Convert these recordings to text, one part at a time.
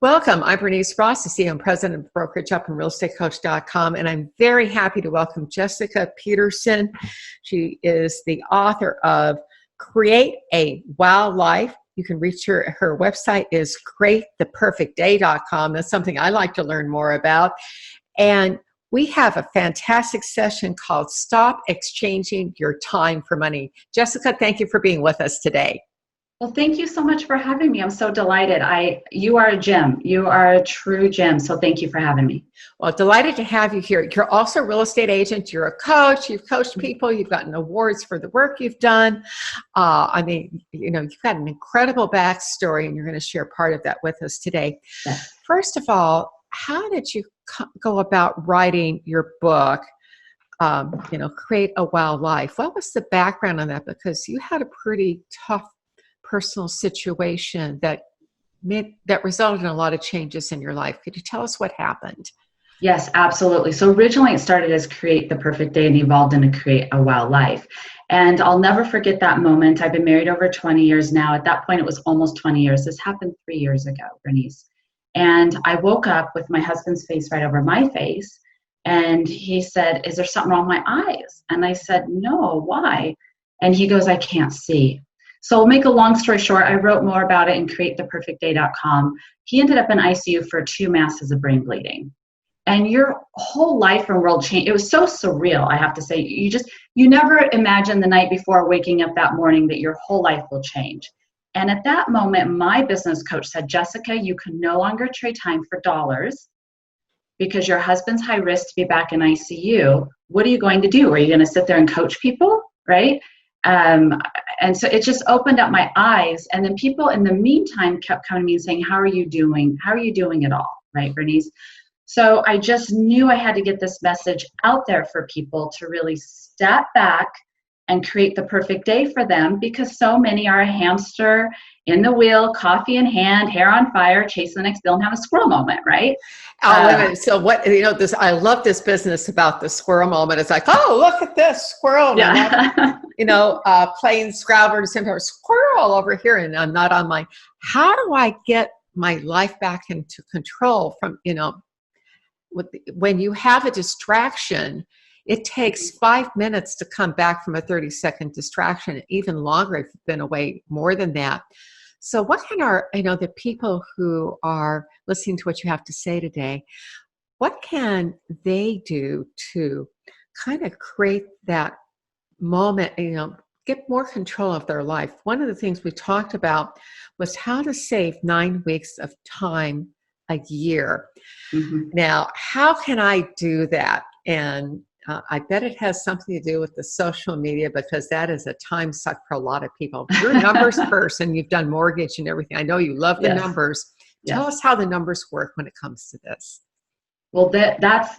Welcome. I'm Bernice Ross, the CEO and President of Brokerage Up and RealEstateCoach.com, and I'm very happy to welcome Jessica Peterson. She is the author of Create a Wow Life. You can reach her. Her website is createtheperfectday.com. That's something I like to learn more about. And we have a fantastic session called Stop Exchanging Your Time for Money. Jessica, thank you for being with us today. Well, thank you so much for having me. I'm so delighted. You are a gem. You are a true gem. So thank you for having me. Well, delighted to have you here. You're also a real estate agent. You're a coach. You've coached people. You've gotten awards for the work you've done. You've got an incredible backstory, and you're going to share part of that with us today. Yes. First of all, how did you go about writing your book, Create a Wow Life? What was the background on that? Because you had a pretty tough personal situation that resulted in a lot of changes in your life. Could you tell us what happened? Yes, absolutely. So originally it started as Create the Perfect Day and evolved into Create a Wow Life. And I'll never forget that moment. I've been married over 20 years now. At that point, it was almost 20 years. This happened 3 years ago, Bernice. And I woke up with my husband's face right over my face. And he said, "Is there something wrong with my eyes?" And I said, "No, why?" And he goes, "I can't see." So I'll make a long story short. I wrote more about it in createtheperfectday.com. He ended up in ICU for 2 masses of brain bleeding. And your whole life and world changed. It was so surreal, I have to say. You never imagine the night before waking up that morning that your whole life will change. And at that moment, my business coach said, "Jessica, you can no longer trade time for dollars because your husband's high risk to be back in ICU. What are you going to do? Are you going to sit there and coach people?" Right? And so it just opened up my eyes. And then people in the meantime kept coming to me and saying, "How are you doing? How are you doing it all?" Right, Bernice? So I just knew I had to get this message out there for people to really step back and create the perfect day for them, because so many are a hamster in the wheel, coffee in hand, hair on fire, chasing the next bill and have a squirrel moment, right? Wait a minute. So I love this business about the squirrel moment. It's like, oh, look at this squirrel. Yeah. Playing Scrabble at the same time, squirrel over here, and I'm not on my, how do I get my life back into control from, when you have a distraction, it takes 5 minutes to come back from a 30-second distraction, even longer if you've been away more than that. So what can the people who are listening to what you have to say today, what can they do to kind of create that moment, get more control of their life? One of the things we talked about was how to save 9 weeks of time a year. Mm-hmm. Now, how can I do that? And I bet it has something to do with the social media, because that is a time suck for a lot of people. You're a numbers person. You've done mortgage and everything. I know you love the numbers. Tell us how the numbers work when it comes to this. Well, that's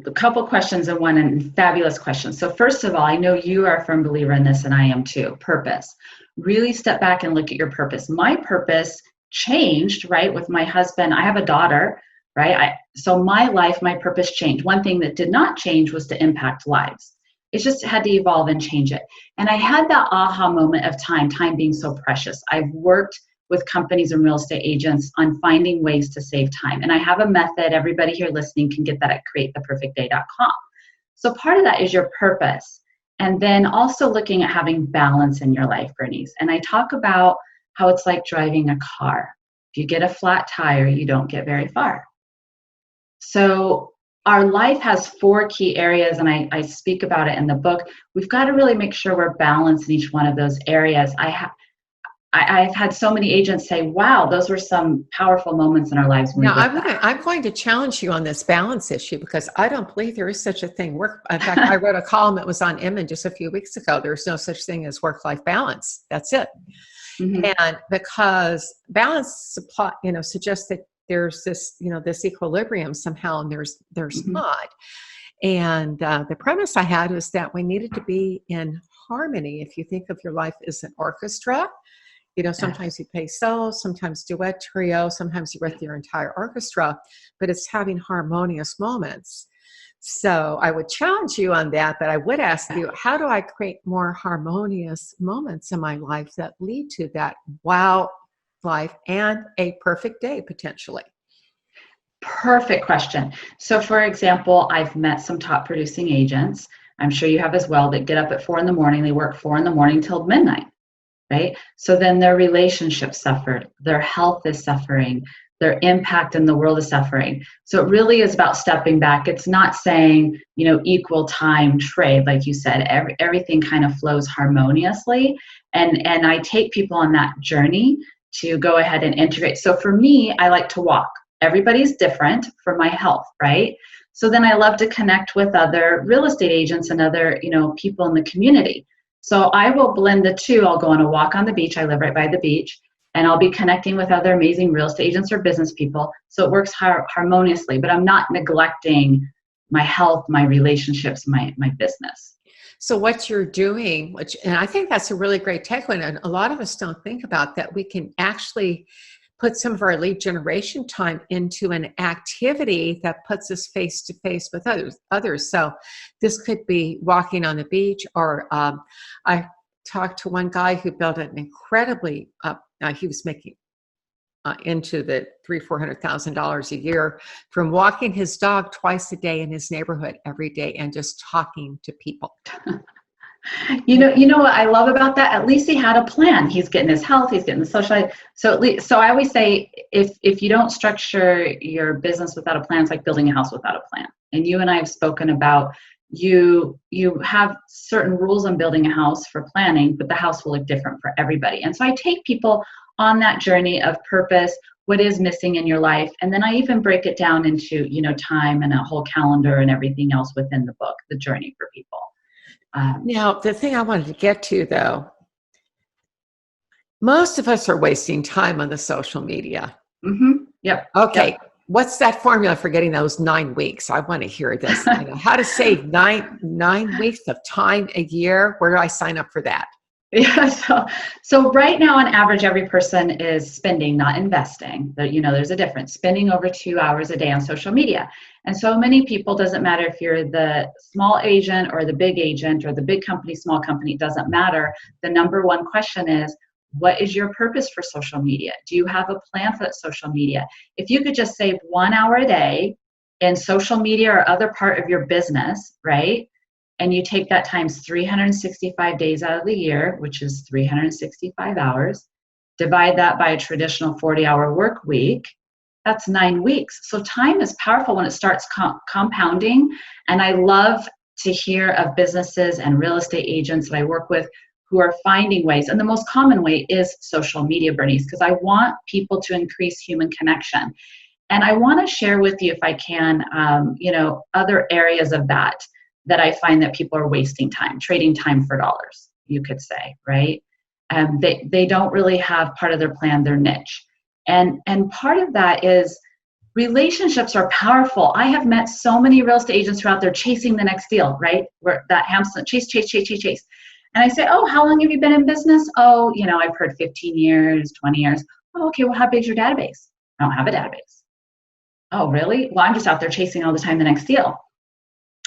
a couple questions in one, and fabulous questions. So first of all, I know you are a firm believer in this, and I am too. Purpose. Really step back and look at your purpose. My purpose changed, right, with my husband. I have a daughter, right? So my life, my purpose changed. One thing that did not change was to impact lives. It just had to evolve and change it. And I had that aha moment of time being so precious. I've worked with companies and real estate agents on finding ways to save time. And I have a method. Everybody here listening can get that at createtheperfectday.com. So part of that is your purpose. And then also looking at having balance in your life, Bernice. And I talk about how it's like driving a car. If you get a flat tire, you don't get very far. So our life has 4 key areas, and I speak about it in the book. We've got to really make sure we're balanced in each one of those areas. I've had so many agents say, "Wow, those were some powerful moments in our lives." Now, I'm going to challenge you on this balance issue, because I don't believe there is such a thing. In fact, I wrote a column that was on Inman just a few weeks ago. There's no such thing as work-life balance. That's it. Mm-hmm. And because balance suggests that there's this equilibrium somehow, and there's mm-hmm. not. And the premise I had was that we needed to be in harmony. If you think of your life as an orchestra, sometimes you play solo, sometimes duet, trio, sometimes you're with your entire orchestra, but it's having harmonious moments. So I would challenge you on that, but I would ask you, how do I create more harmonious moments in my life that lead to that wow life and a perfect day potentially? Perfect question. So for example, I've met some top producing agents. I'm sure you have as well, that get up at 4 in the morning. They work 4 in the morning till midnight, right? So then their relationships suffered, their health is suffering, their impact in the world is suffering. So it really is about stepping back. It's not saying, equal time trade, like you said. Everything kind of flows harmoniously. And I take people on that journey to go ahead and integrate. So for me, I like to walk. Everybody's different for my health, right? So then I love to connect with other real estate agents and other, people in the community. So I will blend the two. I'll go on a walk on the beach. I live right by the beach. And I'll be connecting with other amazing real estate agents or business people. So it works harmoniously, but I'm not neglecting my health, my relationships, my business. So what you're doing, and I think that's a really great takeaway, and a lot of us don't think about that, we can actually put some of our lead generation time into an activity that puts us face to face with others. So this could be walking on the beach, or I talked to one guy who built an incredibly, he was making into the $300,000-$400,000 a year from walking his dog twice a day in his neighborhood every day and just talking to people. You know what I love about that? At least he had a plan. He's getting his health, he's getting the social. So at least, so I always say, if you don't structure your business without a plan, it's like building a house without a plan. And you and I have spoken about you have certain rules on building a house for planning, but the house will look different for everybody. And so I take people on that journey of purpose, what is missing in your life, and then I even break it down into time and a whole calendar and everything else within the book, the journey for people. Now, the thing I wanted to get to, though, most of us are wasting time on the social media. Mm-hmm. Yep. Okay. Yep. What's that formula for getting those 9 weeks? I want to hear this. How to save nine weeks of time a year. Where do I sign up for that? Yeah. So right now, on average, every person is spending, not investing. But there's a difference. Spending over 2 hours a day on social media. And so many people, doesn't matter if you're the small agent or the big agent or the big company, small company, it doesn't matter. The number one question is, what is your purpose for social media? Do you have a plan for that social media? If you could just save 1 hour a day in social media or other part of your business, right? And you take that times 365 days out of the year, which is 365 hours, divide that by a traditional 40-hour work week, that's 9 weeks. So time is powerful when it starts compounding. And I love to hear of businesses and real estate agents that I work with who are finding ways. And the most common way is social media, Bernice, because I want people to increase human connection. And I want to share with you, if I can, other areas of that I find that people are wasting time, trading time for dollars, you could say, right? They don't really have part of their plan, their niche. And part of that is relationships are powerful. I have met so many real estate agents who are out there chasing the next deal, right? Where that hamster, chase. And I say, oh, how long have you been in business? Oh, I've heard 15 years, 20 years. Oh, okay, well, how big's your database? I don't have a database. Oh, really? Well, I'm just out there chasing all the time the next deal.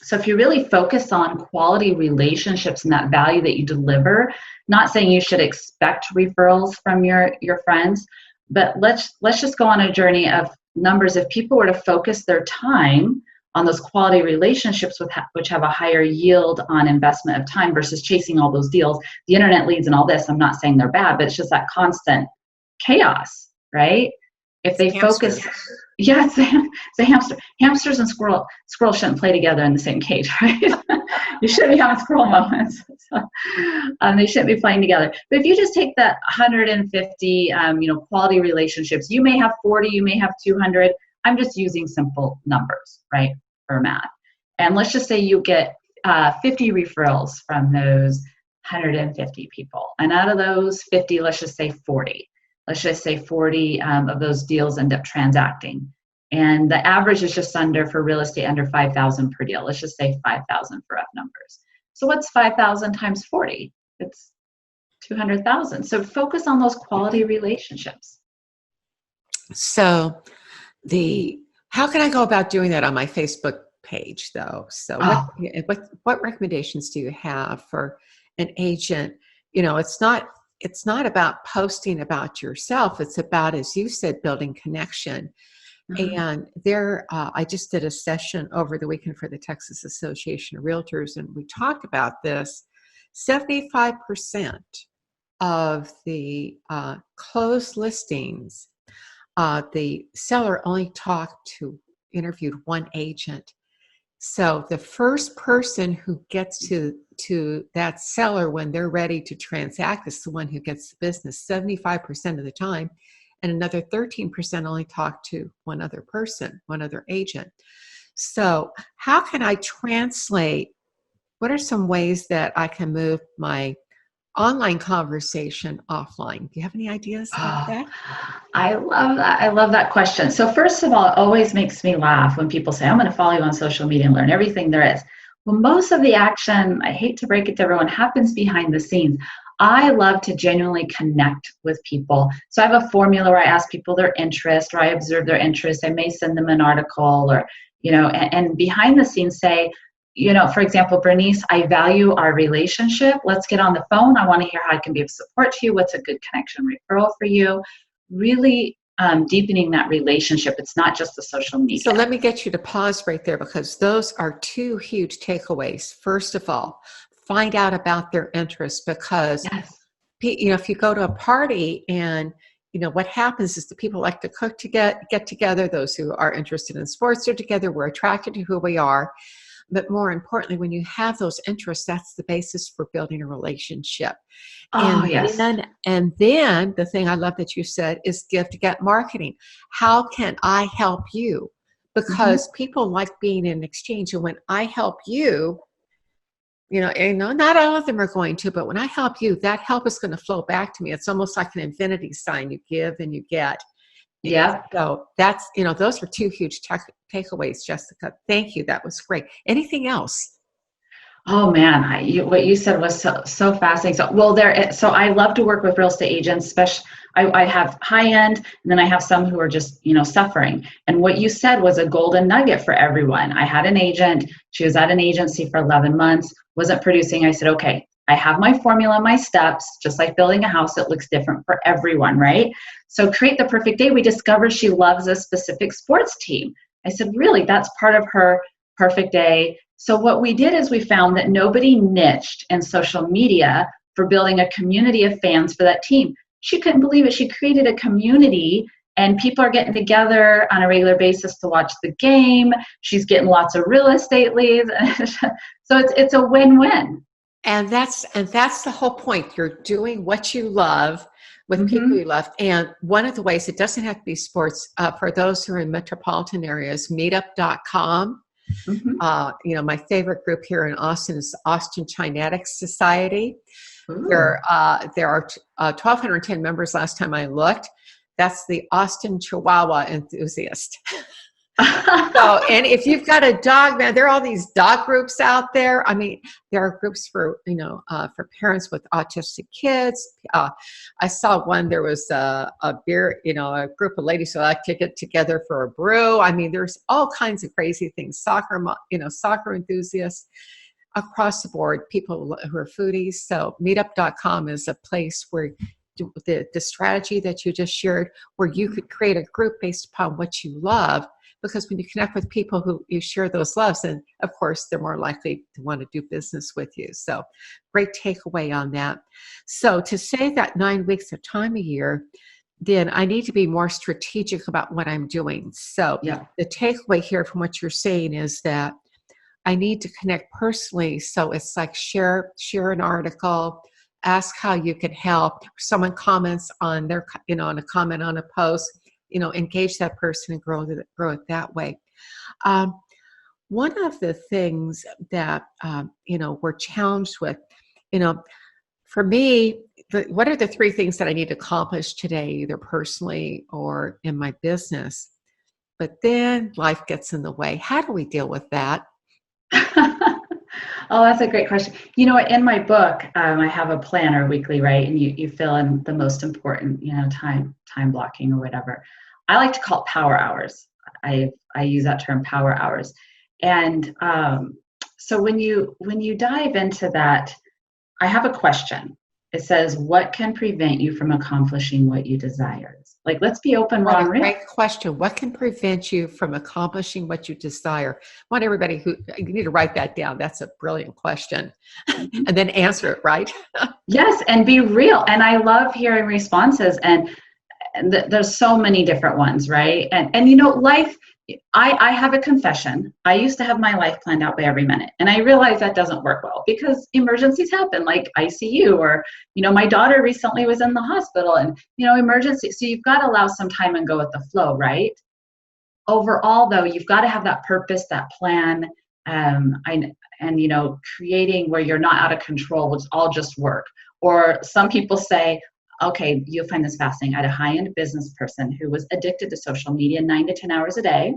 So if you really focus on quality relationships and that value that you deliver, not saying you should expect referrals from your friends, but let's just go on a journey of numbers. If people were to focus their time on those quality relationships which have a higher yield on investment of time versus chasing all those deals, the internet leads and all this, I'm not saying they're bad, but it's just that constant chaos, right? If they focus, it's a hamster. Hamsters and squirrel shouldn't play together in the same cage, right? You shouldn't be having squirrel moments. So, they shouldn't be playing together. But if you just take that 150, quality relationships, you may have 40, you may have 200. I'm just using simple numbers, right, for math. And let's just say you get 50 referrals from those 150 people. And out of those 50, let's just say 40. Let's just say 40 of those deals end up transacting. And the average is just for real estate, under 5,000 per deal. Let's just say 5,000 for rough numbers. So what's 5,000 times 40? It's 200,000. So focus on those quality relationships. So how can I go about doing that on my Facebook page, though? So what recommendations do you have for an agent? It's not about posting about yourself. It's about, as you said, building connection. Uh-huh. And there, I just did a session over the weekend for the Texas Association of Realtors, and we talked about this. 75% of the closed listings, the seller only interviewed one agent. So the first person who gets to that seller when they're ready to transact is the one who gets the business 75% of the time, and another 13% only talk to one other person, one other agent. So how can I translate? What are some ways that I can move my online conversation offline? Do you have any ideas about Oh, that? I love that. I love that question. So first of all, it always makes me laugh when people say, I'm going to follow you on social media and learn everything there is. Well, most of the action, I hate to break it to everyone, happens behind the scenes. I love to genuinely connect with people. So I have a formula where I ask people their interest, or I observe their interest. I may send them an article, or, and behind the scenes say, for example, Bernice, I value our relationship. Let's get on the phone. I want to hear how I can be of support to you. What's a good connection referral for you? Really deepening that relationship. It's not just the social So media. let me get you to pause right there, because those are two huge takeaways. First of all, find out about their interests, because Yes. if you go to a party and what happens is the people like to cook to get together. Those who are interested in sports are together. We're attracted to who we are. But more importantly, when you have those interests, that's the basis for building a relationship. Oh, yes. And then the thing I love that you said is give to get marketing. How can I help you? Mm-hmm. Because people like being in exchange. And when I help you, not all of them are going to, but when I help you, that help is going to flow back to me. It's almost like an infinity sign. You give and you get. Yep. So that's, those are two huge takeaways, Jessica. Thank you. That was great. Anything else? Oh man, what you said was so fascinating. So I love to work with real estate agents. Especially, I have high end, and then I have some who are just suffering. And what you said was a golden nugget for everyone. I had an agent. She was at an agency for 11 months, wasn't producing. I said, okay, I have my formula, my steps. Just like building a house, it looks different for everyone, right? So create the perfect day. We discovered she loves a specific sports team. I said, really, that's part of her perfect day. So what we did is we found that nobody niched in social media for building a community of fans for that team. She couldn't believe it. She created a community, and people are getting together on a regular basis to watch the game. She's getting lots of real estate leads. So it's a win-win. And that's the whole point. You're doing what you love with people you Mm-hmm. love. And one of the ways, it doesn't have to be sports, for those who are in metropolitan areas, Meetup.com. Mm-hmm. My favorite group here in Austin is Austin Chinetics Society. Ooh. There are 1,210 members last time I looked. That's the Austin Chihuahua enthusiast. So, and if you've got a dog, man, there are all these dog groups out there. I mean, there are groups for, for parents with autistic kids. I saw one, there was a beer, a group of ladies who like to get together for a brew. I mean, there's all kinds of crazy things. Soccer enthusiasts across the board, people who are foodies. So meetup.com is a place where the strategy that you just shared, where you could create a group based upon what you love, because when you connect with people who you share those loves, then of course they're more likely to want to do business with you. So great takeaway on that. So to save that 9 weeks of time a year, then I need to be more strategic about what I'm doing. So Yeah. the takeaway here from what you're saying is that I need to connect personally. So it's like share an article, ask how you can help. Someone comments on their, on a comment on a post, engage that person and grow it that way. Um, One of the things that we're challenged with, you know, for me, what are the three things that I need to accomplish today, either personally or in my business? But then life gets in the way. How do we deal with that? Oh, that's a great question. You know what? In my book, I have a planner weekly, right? And you fill in the most important, time blocking or whatever. I like to call it power hours. I use that term, power hours. And so when you dive into that, I have a question. It says, "What can prevent you from accomplishing what you desire?" Like, let's be open, What raw, a and real. great question. What can prevent you from accomplishing what you desire? I want everybody you need to write that down. That's a brilliant question. Mhm. And then answer it, right? Yes, and be real. And I love hearing responses. And there's so many different ones, right? And life, I have a confession. I used to have my life planned out by every minute, and I realize that doesn't work well because emergencies happen, like ICU, or my daughter recently was in the hospital, and emergency. So you've got to allow some time and go with the flow, right? Overall, though, you've got to have that purpose, that plan, and creating where you're not out of control, which all just work. Or some people say, okay, you'll find this fascinating. I had a high-end business person who was addicted to social media 9 to 10 hours a day,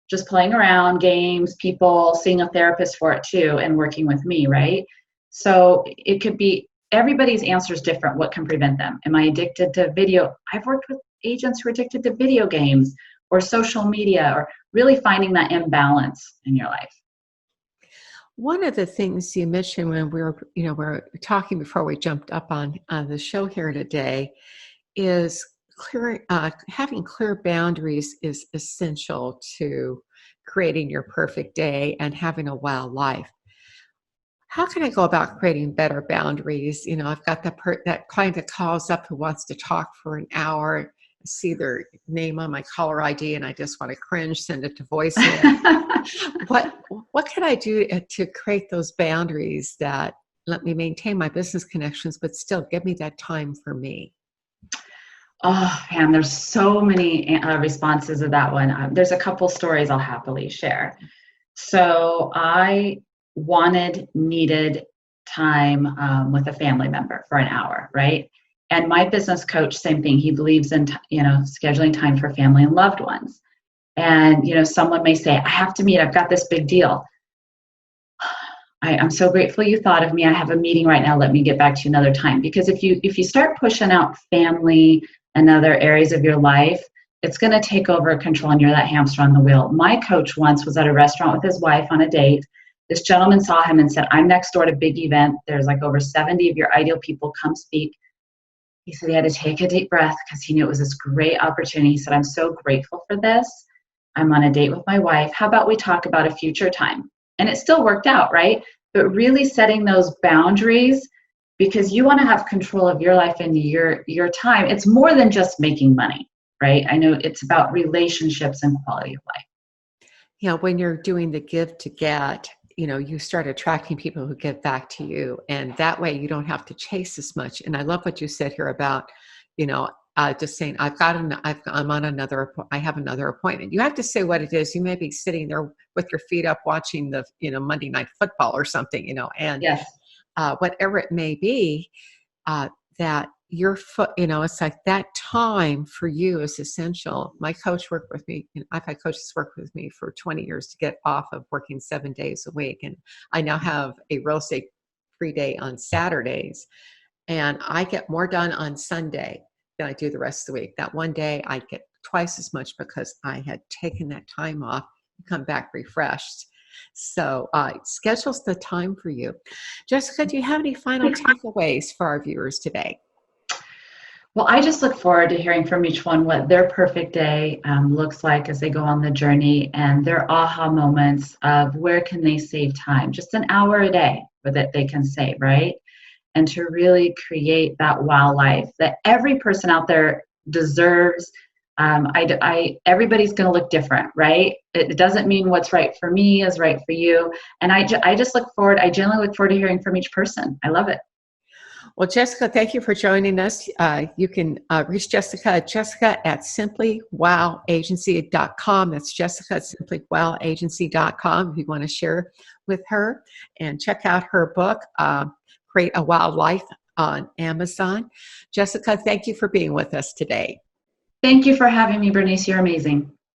just playing around, games, people, seeing a therapist for it too, and working with me, right? So it could be, everybody's answer is different. What can prevent them? Am I addicted to video? I've worked with agents who are addicted to video games or social media, or really finding that imbalance in your life. One of the things you mentioned when we were talking before we jumped up on the show here today is having clear boundaries is essential to creating your perfect day and having a wow life. How can I go about creating better boundaries? I've got that client that calls up who wants to talk for an hour, see their name on my caller ID, and I just want to cringe, send it to voicemail. What can I do to create those boundaries that let me maintain my business connections, but still give me that time for me? Oh man, there's so many responses to that one. There's a couple stories I'll happily share. So I needed time with a family member for an hour, right? And my business coach, same thing. He believes in scheduling time for family and loved ones. And someone may say, I have to meet. I've got this big deal. I'm so grateful you thought of me. I have a meeting right now. Let me get back to you another time. Because if you start pushing out family and other areas of your life, it's going to take over control, and you're that hamster on the wheel. My coach once was at a restaurant with his wife on a date. This gentleman saw him and said, I'm next door to a big event. There's like over 70 of your ideal people. Come speak. He said he had to take a deep breath because he knew it was this great opportunity. He said, I'm so grateful for this. I'm on a date with my wife. How about we talk about a future time? And it still worked out, right? But really setting those boundaries, because you want to have control of your life and your time. It's more than just making money, right? I know it's about relationships and quality of life. Yeah, when you're doing the give to get, you start attracting people who give back to you, and that way you don't have to chase as much. And I love what you said here about, just saying, I have another appointment. You have to say what it is. You may be sitting there with your feet up watching the, Monday Night Football or something, and Yes. whatever it may be, that it's like that time for you is essential. My coach worked with me, I've had coaches work with me for 20 years to get off of working 7 days a week. And I now have a real estate free day on Saturdays. And I get more done on Sunday than I do the rest of the week. That one day I get twice as much because I had taken that time off and come back refreshed. So it schedules the time for you. Jessica, do you have any final takeaways for our viewers today? Well, I just look forward to hearing from each one what their perfect day looks like as they go on the journey, and their aha moments of where can they save time, just an hour a day that they can save, right? And to really create that wow life that every person out there deserves. Everybody's going to look different, right? It doesn't mean what's right for me is right for you. And I just look forward, I generally look forward to hearing from each person. I love it. Well, Jessica, thank you for joining us. You can reach Jessica at simplywowagency.com. That's Jessica at simplywowagency.com if you want to share with her. And check out her book, Create a Wow Life, on Amazon. Jessica, thank you for being with us today. Thank you for having me, Bernice. You're amazing.